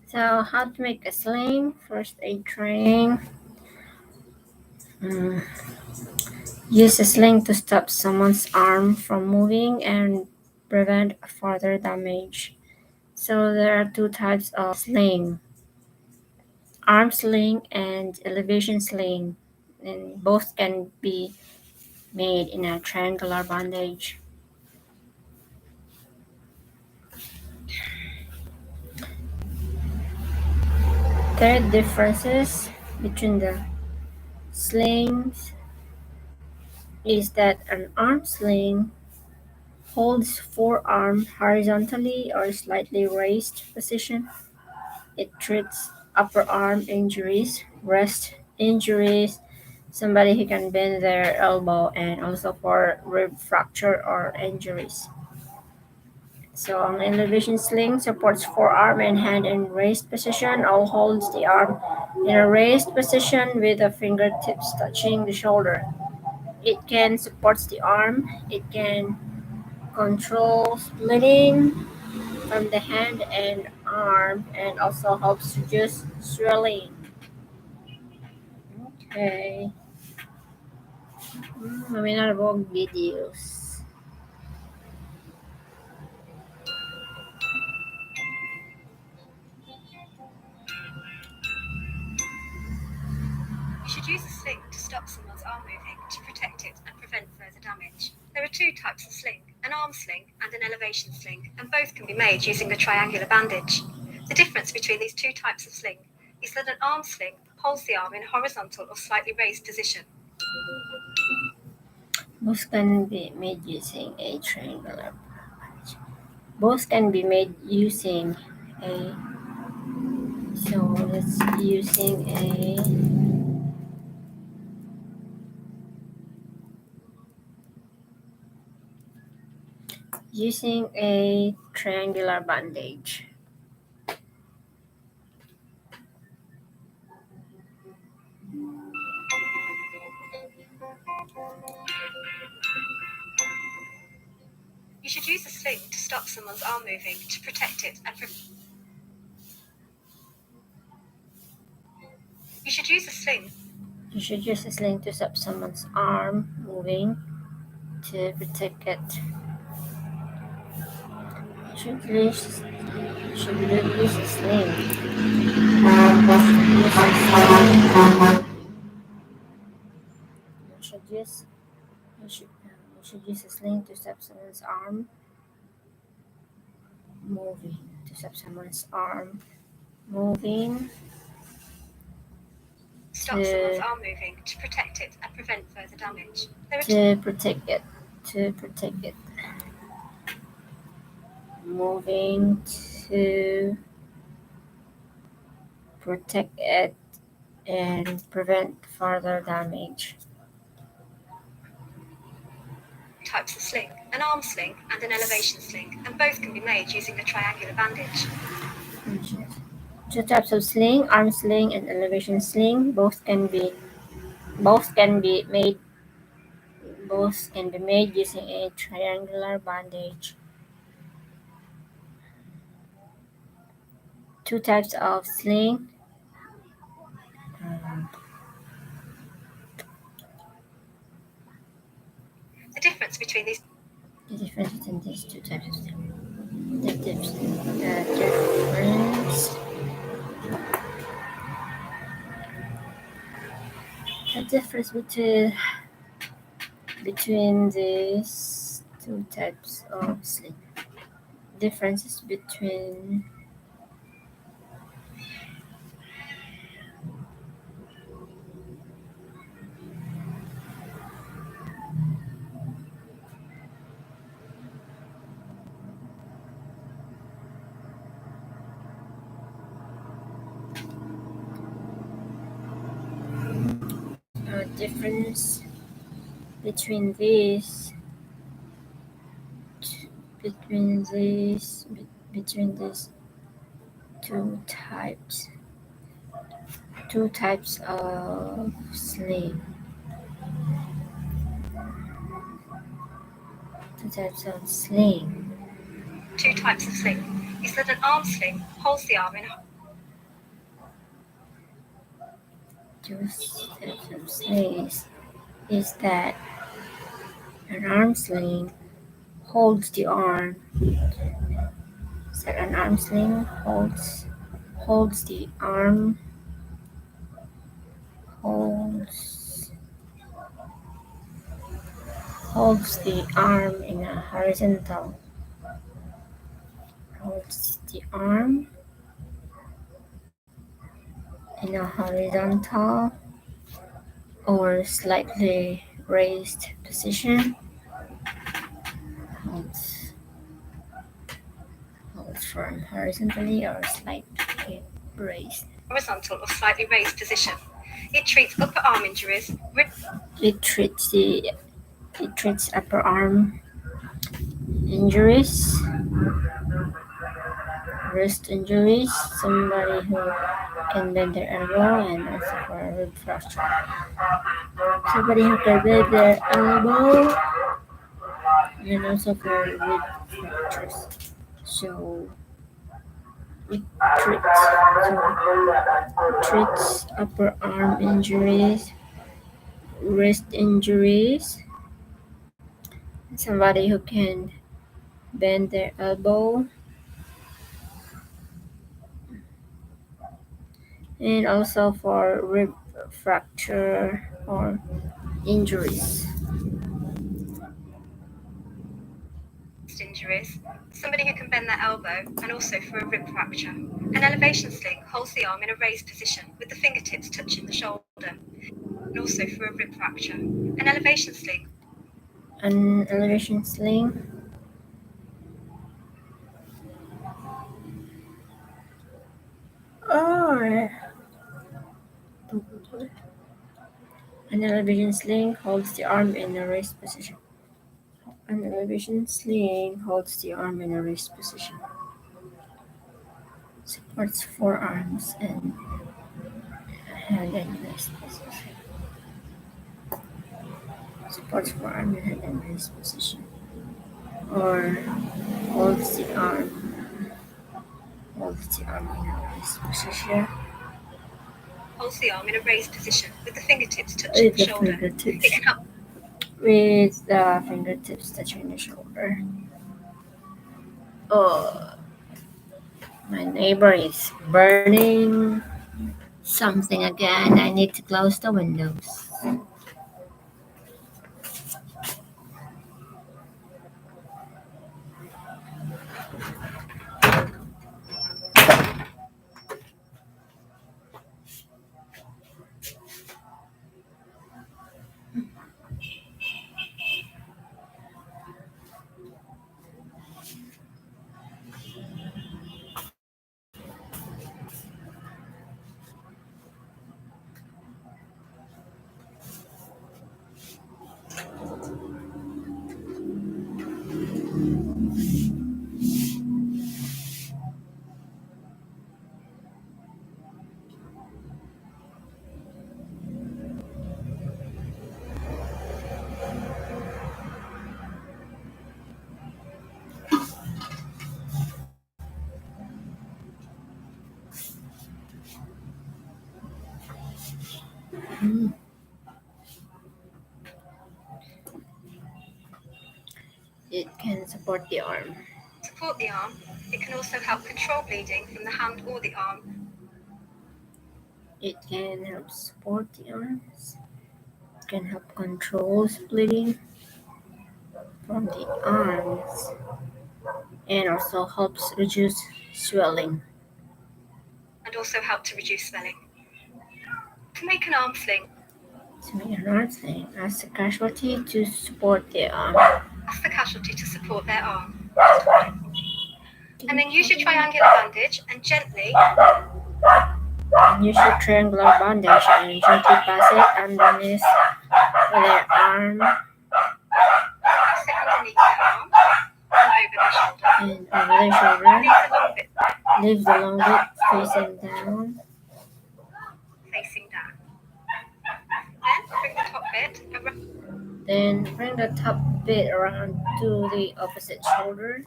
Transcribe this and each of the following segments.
So, how to make a sling? First aid training. Mm, Use a sling to stop someone's arm from moving and prevent further damage. So, there are two types of sling: arm sling and elevation sling. And both can be made in a triangular bandage. Third differences between the slings is that an arm sling holds forearm horizontally or slightly raised position. It treats upper arm injuries, wrist injuries, somebody who can bend their elbow, and also for rib fracture or injuries. So an elevation sling supports forearm and hand in raised position or holds the arm in a raised position with the fingertips touching the shoulder. It can support the arm. It can control splitting from the hand and arm and also helps reduce swelling. Okay. Maminarbog videos. You should use a sling to stop someone's arm moving to protect it and prevent further damage. There are two types of sling, an arm sling and an elevation sling, and both can be made using a triangular bandage. The difference between these two types of sling is that an arm sling holds the arm in a horizontal or slightly raised position. Both can be made using a triangular bandage. Both can be made using a so let's using a triangular bandage. You should use a sling to stop someone's arm moving to protect it and You should use a sling. You should use a sling to stop someone's arm moving to protect it. You should use a sling. You should use you should you should use a sling to stop someone's arm moving. To stop someone's arm moving. Stop someone's arm moving to protect it and prevent further damage. To protect it. To protect it. Moving to protect it and prevent further damage. Types of sling, an arm sling and an elevation sling, and both can be made using a triangular bandage. Two types of sling: arm sling and elevation sling. Both can be made using a triangular bandage. Two types of sling. The difference between these The difference between these two types of sling. The difference between these two types of sling. Differences between difference between these between these between these two types of sling. Two types of sling. two types of sling is that an arm sling holds the arm in a two steps of slings is that an arm sling holds the arm. So an arm sling holds the arm holds holds the arm in a holds the arm in a horizontal or slightly raised position. Holds holds firm horizontally or slightly raised. Horizontal or slightly raised position. It treats upper arm injuries, It treats the it treats upper arm injuries, wrist injuries, somebody who can bend their elbow, and also for a rib fracture. Somebody who can bend their elbow, and also for rib fractures. So it treats upper arm injuries, wrist injuries, somebody who can bend their elbow, and also for rib fracture or injuries. injuries, somebody who can bend their elbow, and also for a rib fracture. An elevation sling holds the arm in a raised position with the fingertips touching the shoulder, and also for a rib fracture. An elevation sling. An elevation sling. Or an elevation sling holds the arm in a raised position. An elevation sling holds the arm in a raised position. Supports forearms and hand in raised position. Supports forearm and hand in raised position. Or holds the arm in a raised position. Holds the arm in a raised position with the fingertips touching the shoulder. It can help with the fingertips touching the shoulder. Oh, my neighbor is burning something again. I need to close the windows. It can support the arm. support the arm. It can also help control bleeding from the hand or the arm. It can help support the arms. It can help control bleeding from the arms and also helps reduce swelling. And also help to reduce swelling. To make an arm sling, To make an arm sling, ask the casualty to support the arm. ask the casualty to support their arm. And then use your triangular bandage and gently use your triangular bandage and gently pass it underneath their arm pass it underneath their arm and over their shoulder. and over their shoulder. Leave the long bit Leave the long bit facing down. facing down. Then bring the top bit around. Then bring the top bit around to the opposite shoulder.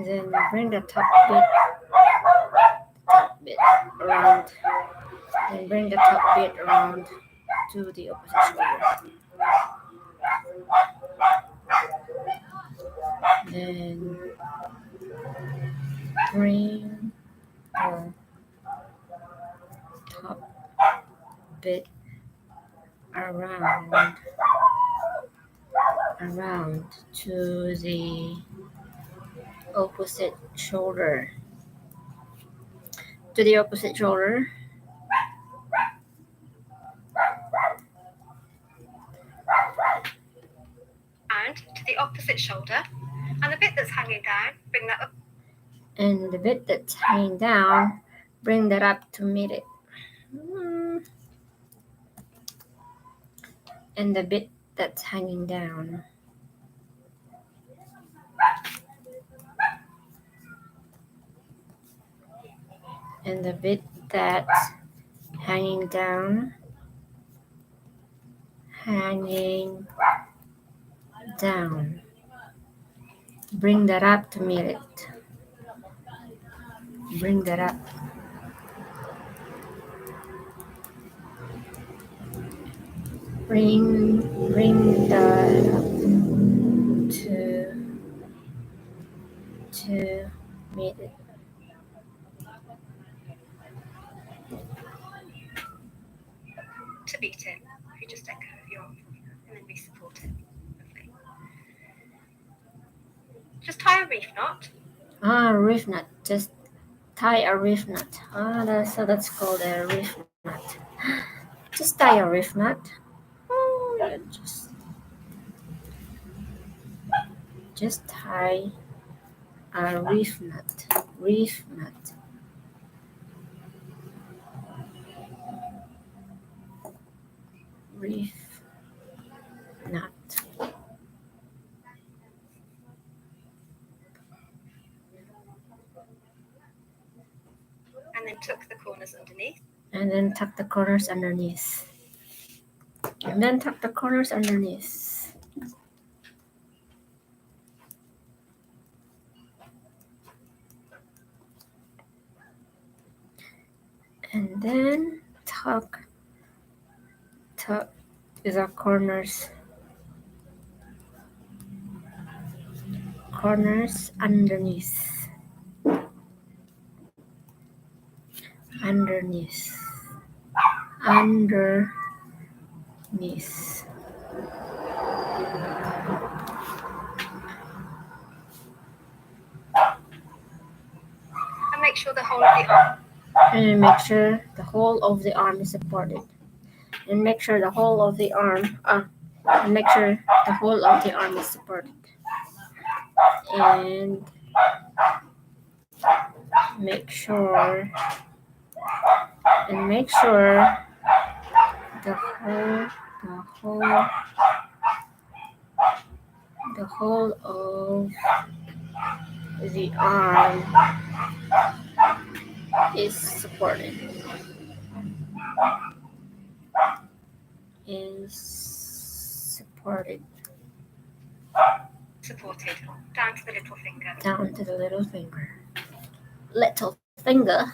then bring the top bit around. Then bring the top bit around to the opposite shoulder. Then bring the top bit around to the opposite shoulder. To the opposite shoulder. And to the opposite shoulder. And the bit that's hanging down, bring that up. And the bit that's hanging down, bring that up to meet it. And the bit that's hanging down. And the bit that's hanging down. Bring that up to meet it. Bring that up. Bring that up to meet it. To beat it. If you just let go of your arm and then re-support it. Lovely. Just tie a reef knot. Reef knot. Just tie a reef knot. That's called a reef knot. Just tie a reef knot. Just tie a reef knot. Reef knot. Reef knot. And then tuck the corners underneath. And then tuck the corners underneath. And then tuck the corners underneath. And then tuck the corners underneath. Underneath. And make sure the whole of the arm. And make sure the whole of the arm is supported. And make sure the whole of the arm. And make sure the whole of the arm is supported. And make sure the whole of the arm is supported. Supported. Down to the little finger. Down to the little finger. Little finger.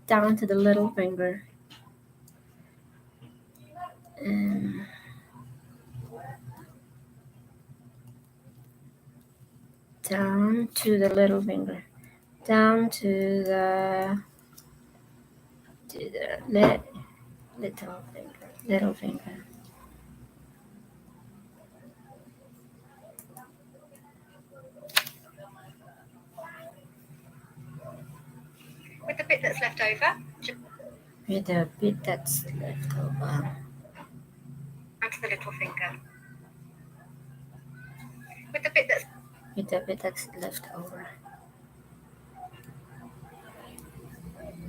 Down to the little finger. And down to the little finger. Down to the little finger. With the bit that's left over. With the bit that's left over. And to the little finger. With the bit that's left over.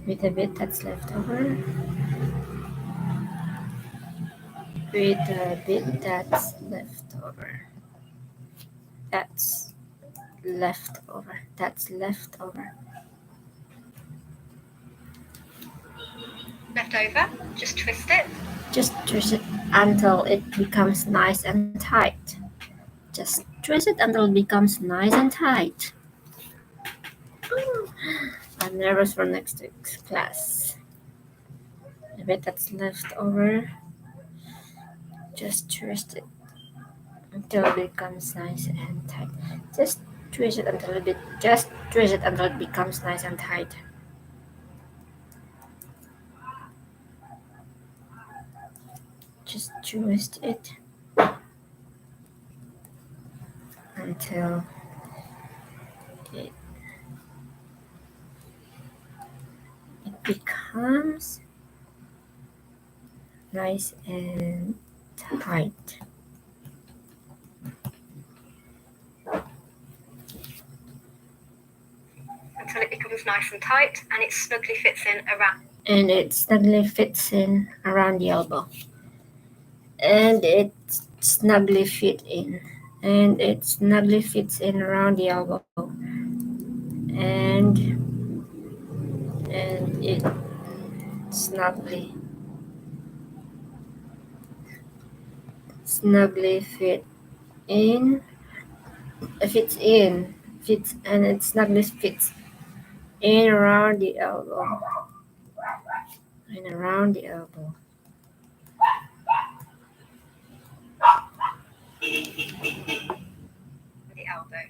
With the bit that's left over. With the bit that's left over. That's left over. Left over. Just twist it. Just twist it until it becomes nice and tight. Just twist it until it becomes nice and tight. I'm nervous for next week's class. The bit that's left over, just twist it until it becomes nice and tight. Just twist it until it becomes nice and tight. Just twist it until it, it becomes nice and tight. Until it becomes nice and tight and it snugly fits in around. And it snugly fits in around the elbow. And it snugly fit in. And it snugly fits in around the elbow. And it snugly in fits in fits and it snugly fits in around the elbow and around the elbow. The elbow.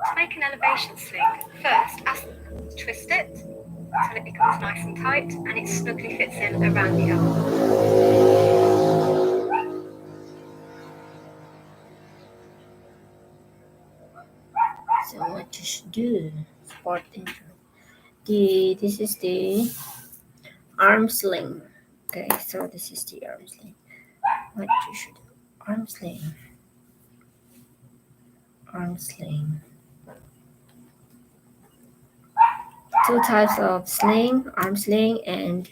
To make an elevation sling, first twist it until it becomes nice and tight and it snugly fits in around the elbow. So what you should do, sport intro. This is the arm sling. Okay, so this is the arm sling. What you should do, arm sling. Two types of sling, arm sling and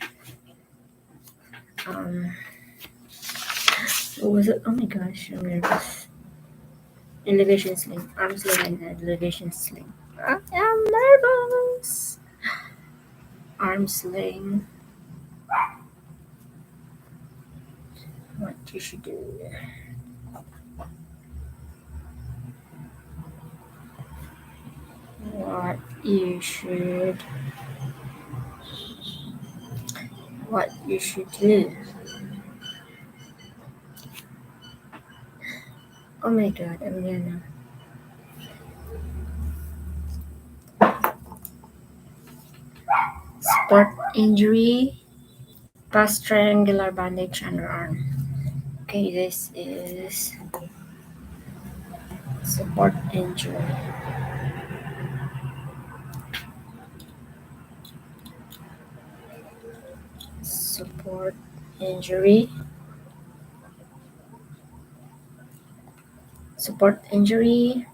what was it? Oh my gosh, I'm nervous. Elevation sling, arm sling and elevation sling. I am nervous. Arm sling. What you should do. What you should do. Oh my god, I'm gonna. Sport injury, past triangular bandage underarm. Okay, this is support injury. Support injury. Support injury,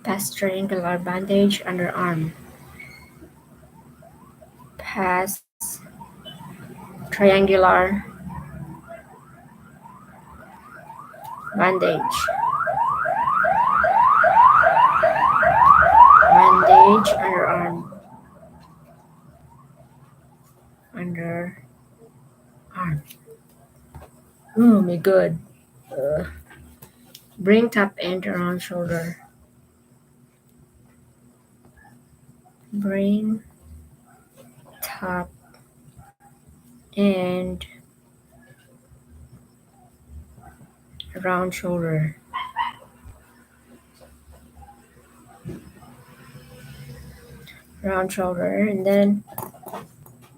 past triangular bandage underarm. Past triangular bandage. Bandage underarm. Underarm. Oh my god. Bring top end around shoulder. Bring top and around shoulder. Around shoulder and then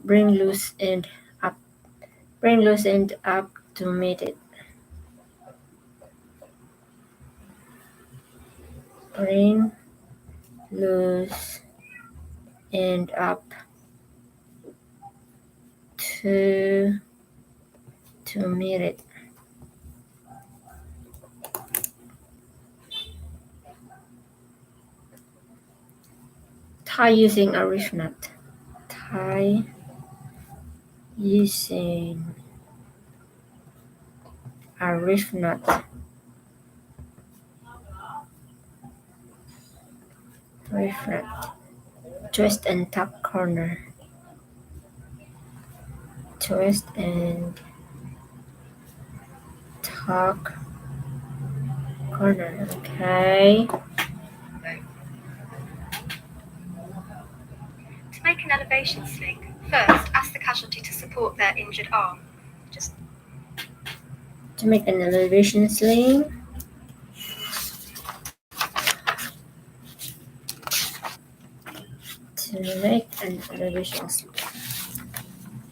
bring loose end up. Bring loose end up to meet it. Bring loose end up to meet it. Tie using a reef knot. Tie using a reef knot. Reef knot. Twist and tuck corner. twist and tuck corner. Okay. To make an elevation sling, first ask the casualty to support their injured arm. Just To make an elevation sling, to make an elevation sling.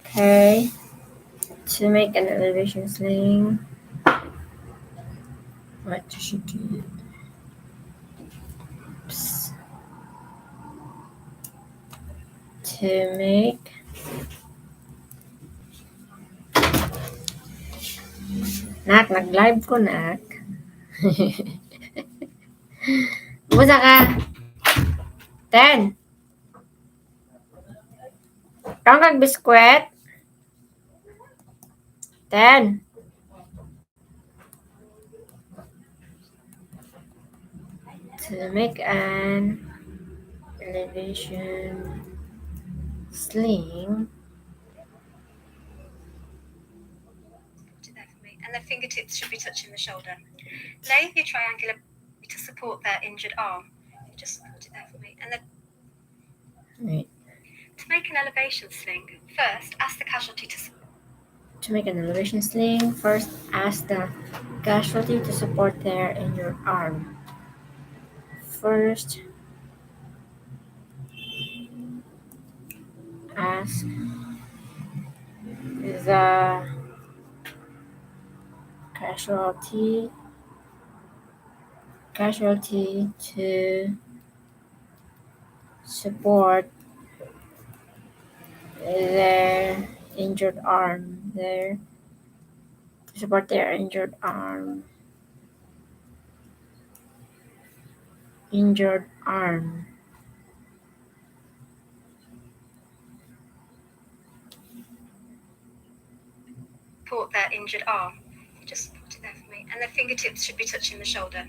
Okay. To make an elevation sling, what should you do? Oops. To make nag-live ko, nak. Busa ka. 10. Kaon kag biskwit? 10. To make an elevation sling, do that for me. And their fingertips should be touching the shoulder. Lay your triangular to support their injured arm. Just do that for me. And then wait. to make an elevation sling, first ask the casualty To make an elevation sling, first ask the casualty to support their injured arm. First, ask the casualty to support their injured arm. Support their injured arm. Injured arm. support their injured arm. Just put it there for me. And their fingertips should be touching the shoulder.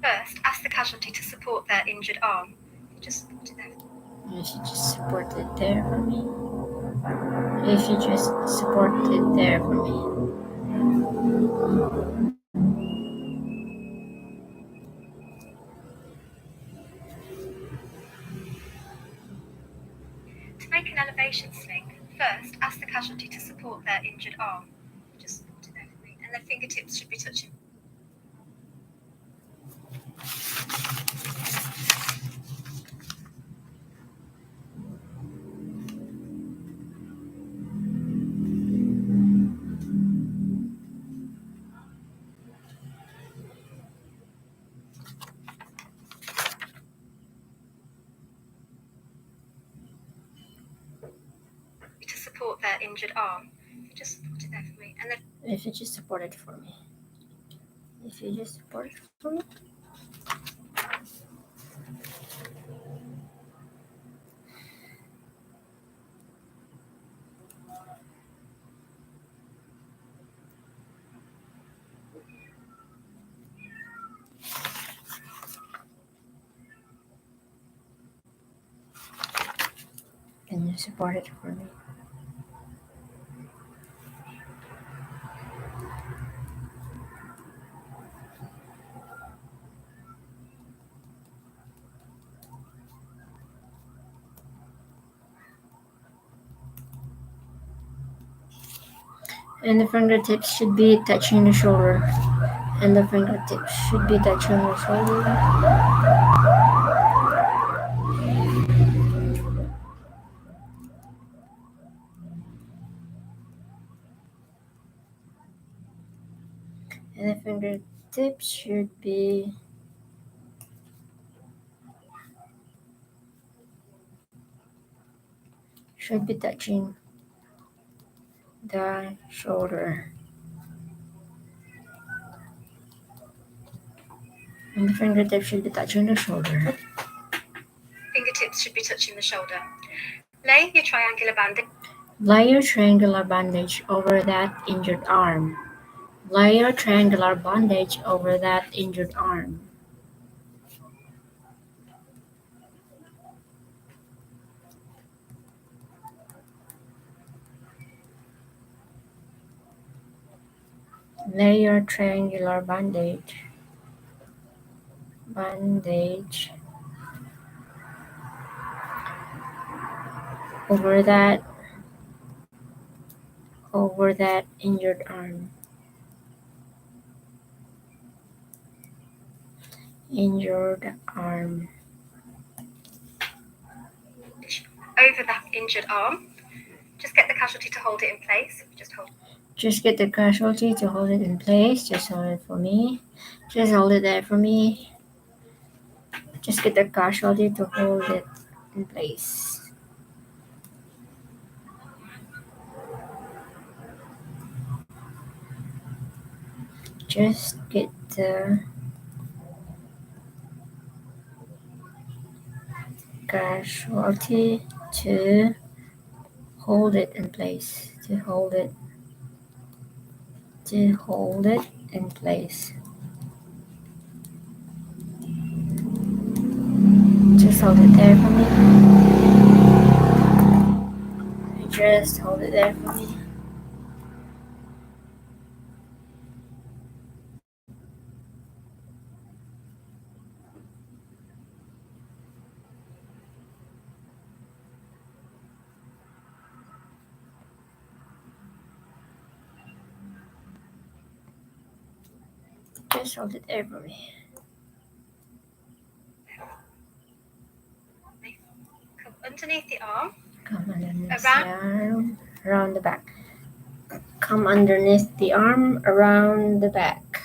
First, ask the casualty to support their injured arm. Just put it there. You should just support it there for me. If you just support it there for me. To make an elevation sling, first ask the casualty to support their injured arm. Just put it there for me. And their fingertips should be touching. To support their injured arm. Just put it there for me. And then If you just support it for me. If you just support it for me. Can you support it for me? And the fingertips should be touching the shoulder. And the fingertips should be touching the shoulder. And the fingertips should be touching the shoulder. And the fingertips should be touching the shoulder. fingertips should be touching the shoulder. Lay your triangular bandage. Lay your triangular bandage over that injured arm. Lay your triangular bandage over that injured arm. Lay your triangular bandage over that injured arm. Injured arm. Over that injured arm. Just get the casualty to hold it in place. Just get the casualty to hold it in place. Just hold it for me. Just hold it there for me. Just get the casualty to hold it in place. Just get the casualty to hold it in place. To hold it in place. Just hold it there for me. Just hold it there for me. Just hold it there for me. Come underneath the arm. Come underneath the arm, around the back. Come underneath the arm, around the back.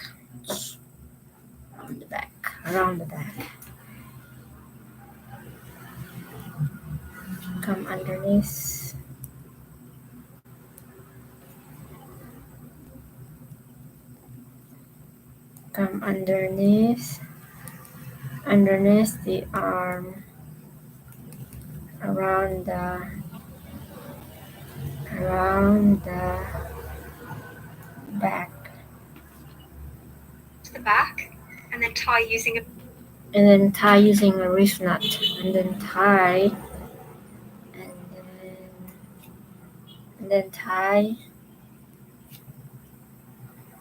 Around the back. Come underneath. Come underneath the arm, around the back. To the back, and then tie using a wrist knot, and then tie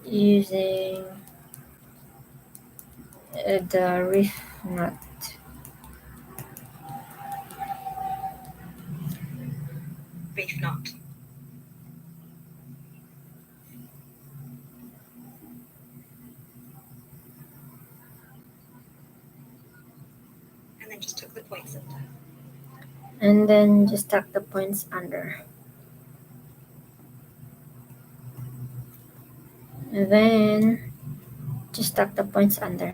using the wrist knot. reef knot. And then just tuck the points under. And then just tuck the points under. And then just tuck the points under.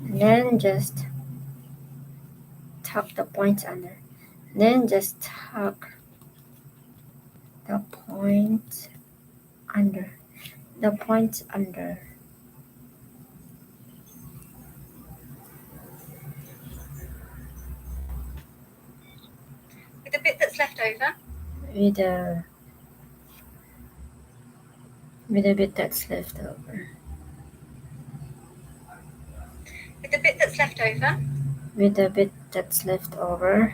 And then just tuck the points under. Then just tuck the points under. The points under. With the bit that's left over. With the bit that's left over. With the bit that's left over. With the bit that's left over.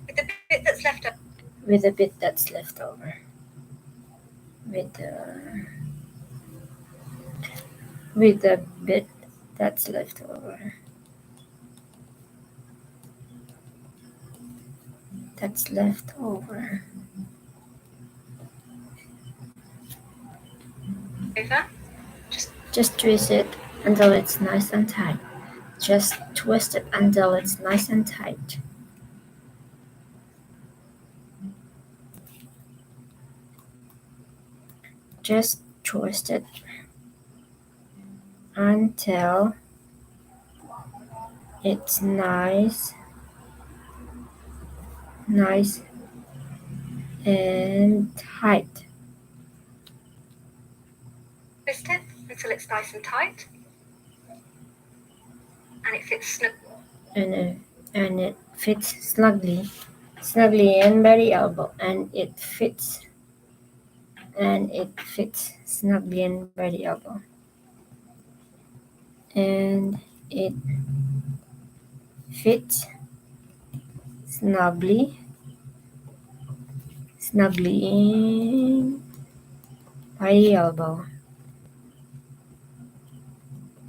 With the bit that's left over. With the bit that's left over. With the bit that's left over. That's left over. Over. Just twist it until it's nice and tight. Just twist it until it's nice and tight. Just twist it until it's nice and tight. Twist it until it's nice and tight. And it fits snug. And it fits snugly and by the elbow, and it fits and it fits snugly in by the elbow. And it fits snugly, snugly in by the elbow,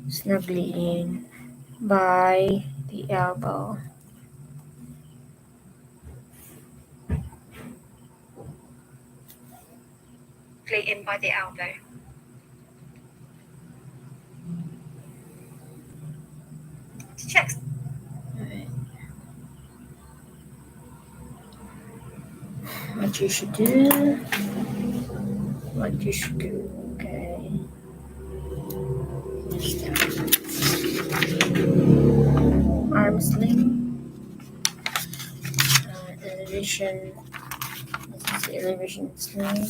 snugly in by the elbow. In by the elbow. To check. Alright. What you should do, what you should do, okay. Arm sling, elevation, this is the elevation sling.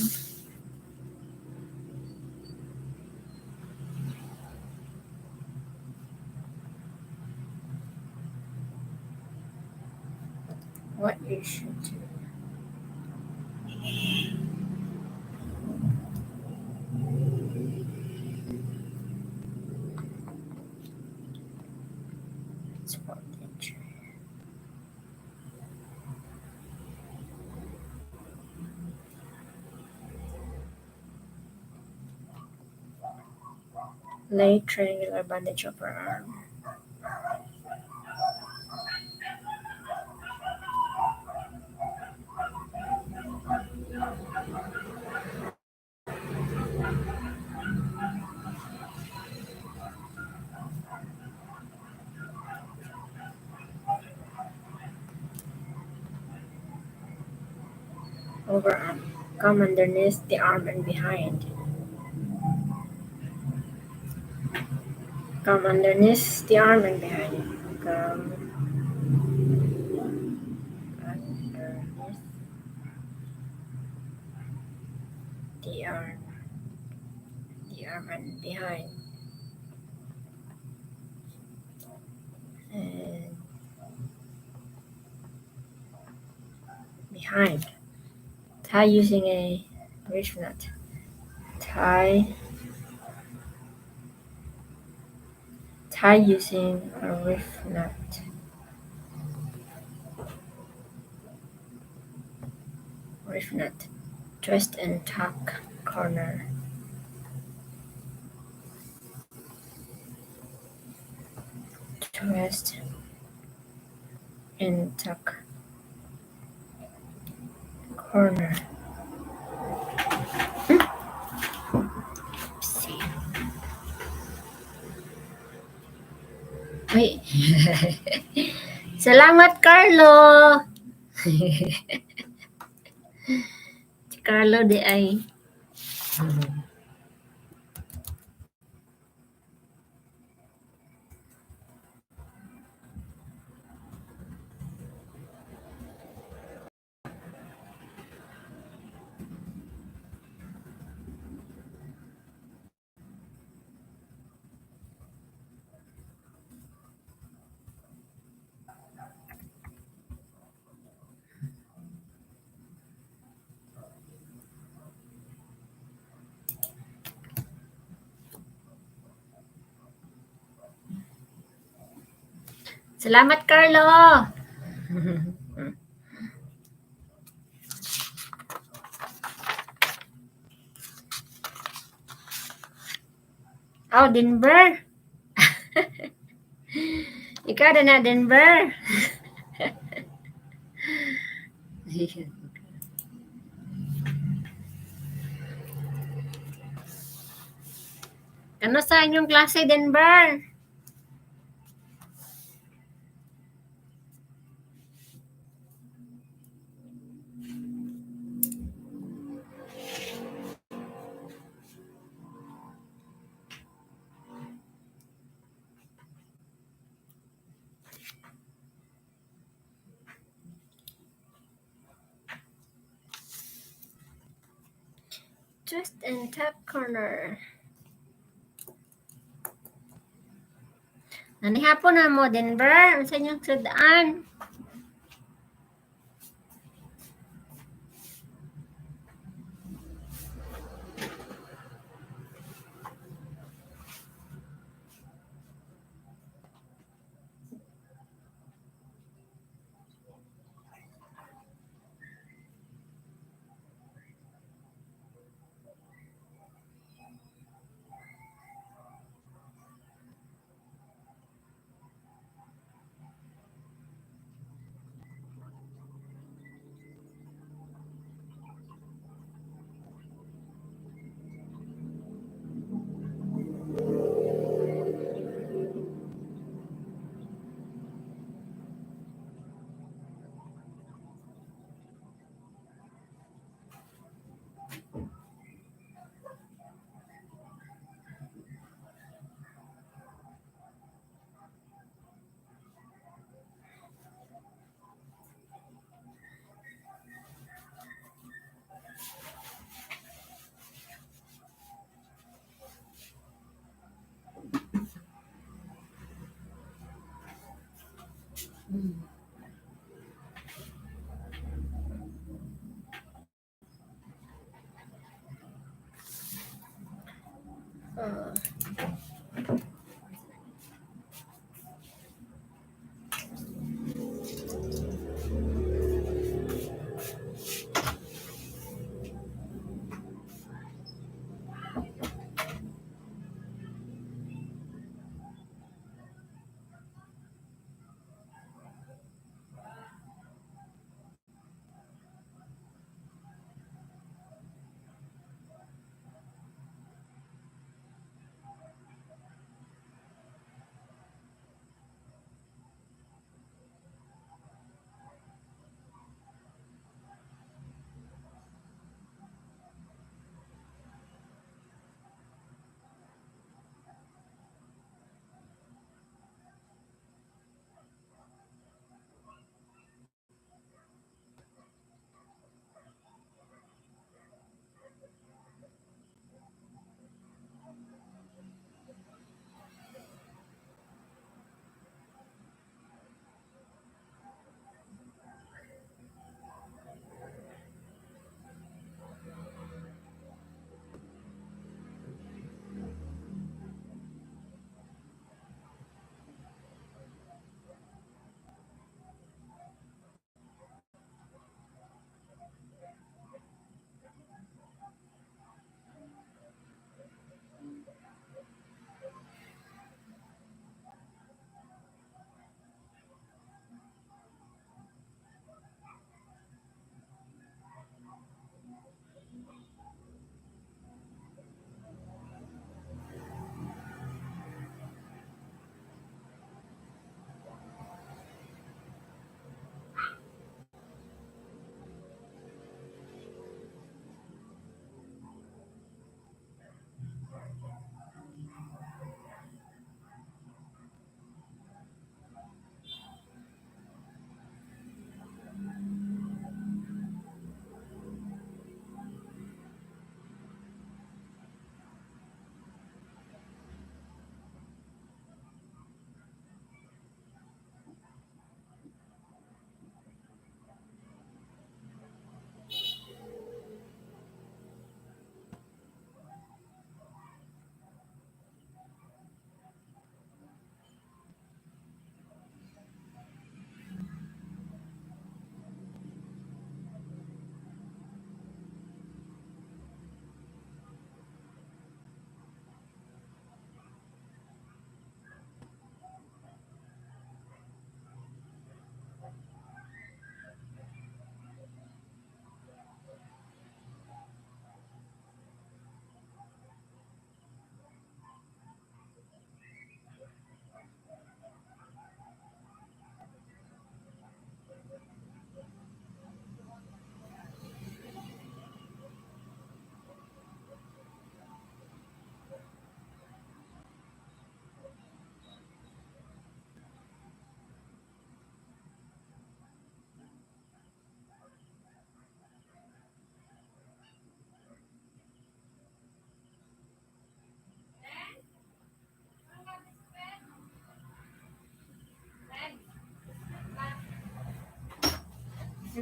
What you should do. It's about injury. Lay triangular bandage over arm. Overarm. Come underneath the arm and behind. Come underneath the arm and behind. Come underneath the arm and behind. And behind. Tie using a wrist knot. Tie using a wrist knot. Wrist knot. Twist and tuck corner. Twist and tuck corner. See. Wait. Salamat, Carlo! Si Carlo di ay. Salamat, Carlo! Oh, Denver? Ikaw na na, Denver? Ano sa inyong klase, Denver? Twist and tap corner. Nanihapon na mo, Denver. Ano sa inyong sudaan? Uh,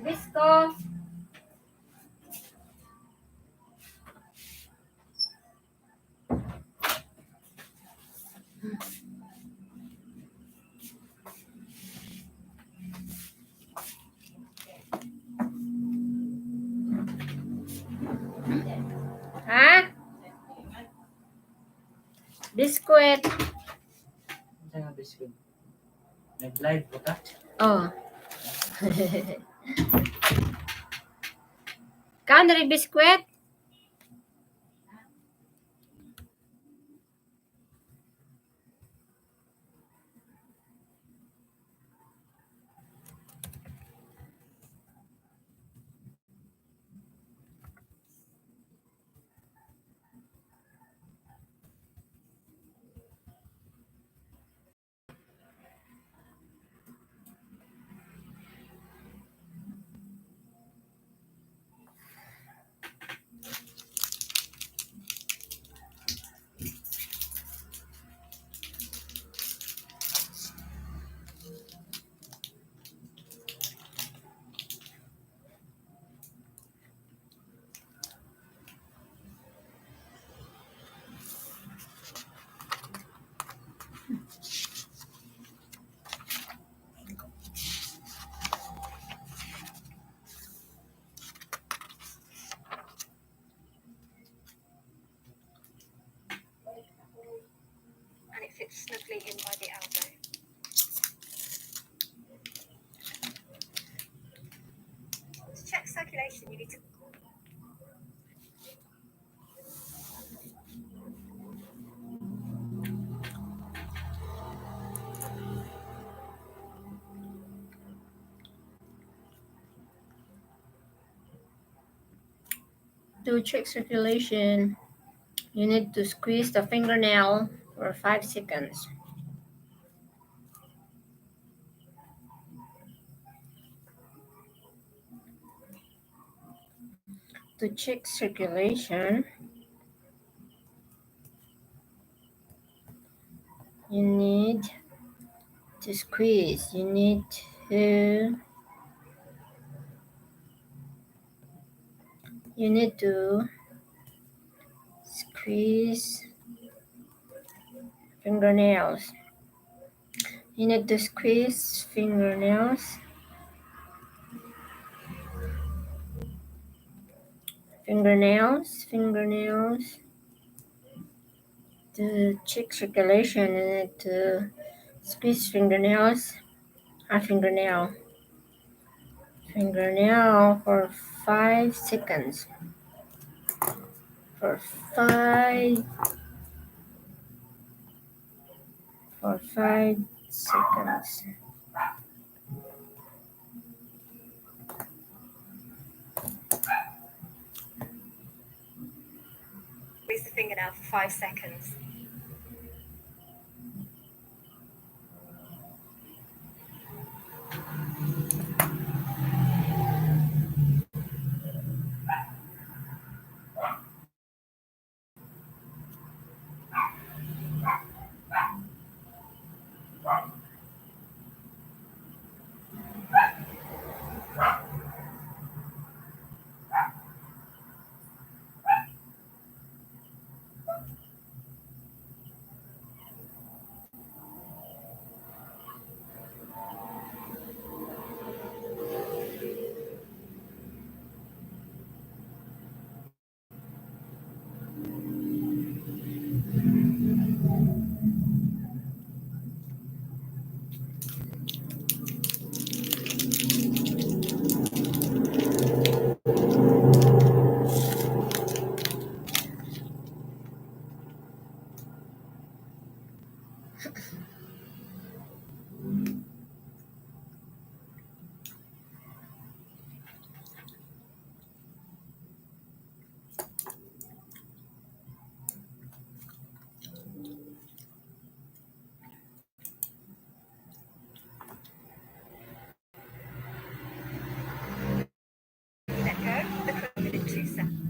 Nabisco. Ha? Biskuit. Sa nga biskuit. Nag-live po ka? Oh. Kau dari biskuit? To check circulation, you need to squeeze the fingernail for 5 seconds. To check circulation, you need to squeeze. To you need to squeeze fingernails. You need to squeeze fingernails to check circulation. You need to squeeze fingernail for 5 seconds. For five for 5 seconds. Squeeze the fingernail for 5 seconds.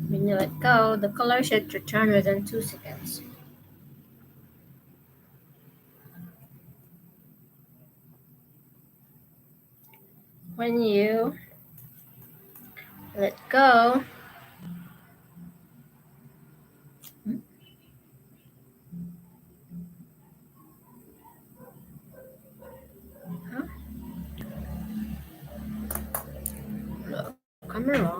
When you let go, the color should return within 2 seconds. When you let go, camera.